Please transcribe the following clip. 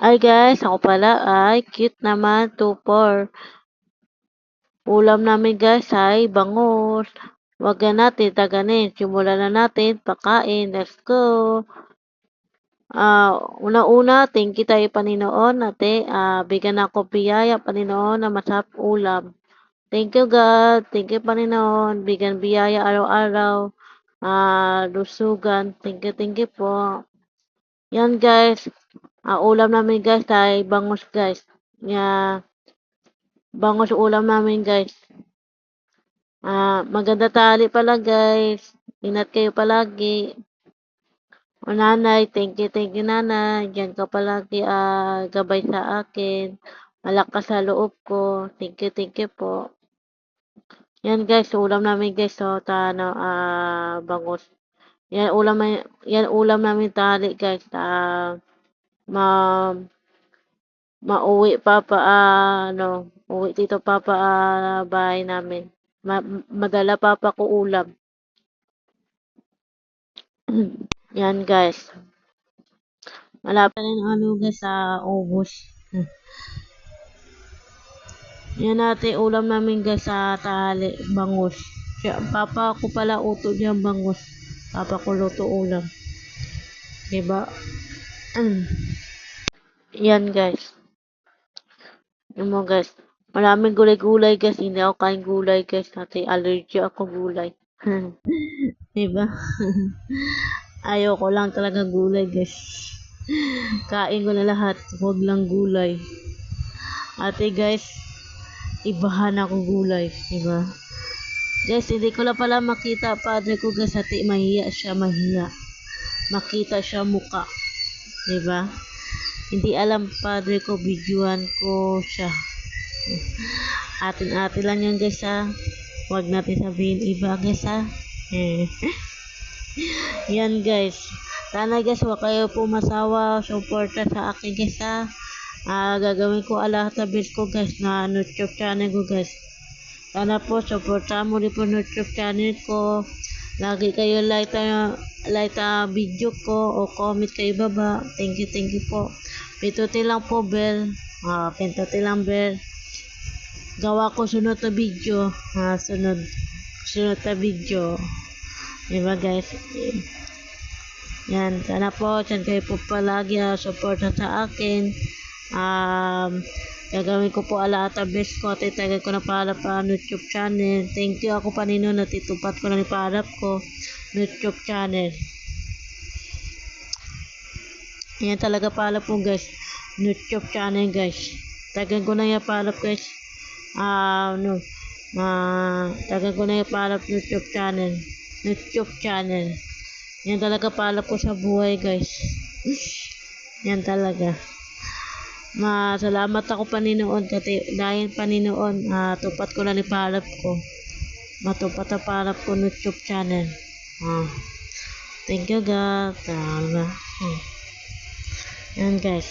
Ay guys, ako pala ay cute naman 2-4. Ulam namin guys ay bangus. Wag na natin taganin. Simulan na natin pakain. Let's go. Una-una, thank you tayo Panginoon ate. Bigyan ako biyaya Panginoon na masarap ulam. Thank you God. Thank you Panginoon. Bigyan biyaya araw-araw. Lusugan. Thank you po. Yan guys. Ulam namin guys ay bangus guys. Bangus ulam namin guys. Maganda tali pala guys. Ingat kayo palagi. O nanay, thank you nanay. Diyan ka palagi gabay sa akin. Malakas sa loob ko. Thank you po. Yan guys, ulam namin guys. So, bangus. Yan ulam namin tali guys. Ma Mauwi papa uwi dito papa bahay namin. Madala papa ko ulam. Yan guys. Malapit na guys sa ubos. Yan natin ulam namin guys sa tali bangus. Papa ko pala uto diyan bangus. Papa ko luto ulam. Diba? Yan guys. Yung mo guys. Maraming gulay-gulay guys. Hindi ako kain gulay guys. Kasi allergy ako gulay. Diba? Ayoko lang talaga gulay guys. Kain ko na lahat. Huwag lang gulay. Ate guys, ibahan ako gulay. Diba? Guys, hindi ko lang pala makita padre ko guys. Ate, mahiya siya, mahiya. Makita siya muka. Diba? Hindi alam padre ko, videoan ko siya. Atin-atin lang yan guys ha. Huwag natin sabihin iba guys ha. Yan guys. Sana guys, huwag kayo po masawa. Suporta sa akin guys ha. Gagawin ko lahat na best ko guys na YouTube channel ko guys. Sana po suporta mo rin po YouTube channel ko. Lagi kayo like video ko o comment kayo baba. Thank you po. Pindutin lang po bell. Pindutin lang bell. Gawa ko sunod na video. Sunod na video. Diba guys? Yan. Sana po dyan kayo po palagi support sa akin. Gagawin ko po lahat ang best ko at itagal ko na para YouTube channel. Thank you ako Panginoon, natitupat ko na ni parap ko YouTube channel. Yan talaga pala po guys, YouTube channel guys. Tagan ko na yung parap guys. Tagan ko na yung parap YouTube channel. Yan talaga pala po sa buhay guys. Yan talaga. Salamat ako Panginoon kasi dahil Panginoon tupat ko na ni parap ko. Matupat ang parap ko YouTube channel. Thank you God. Yan guys.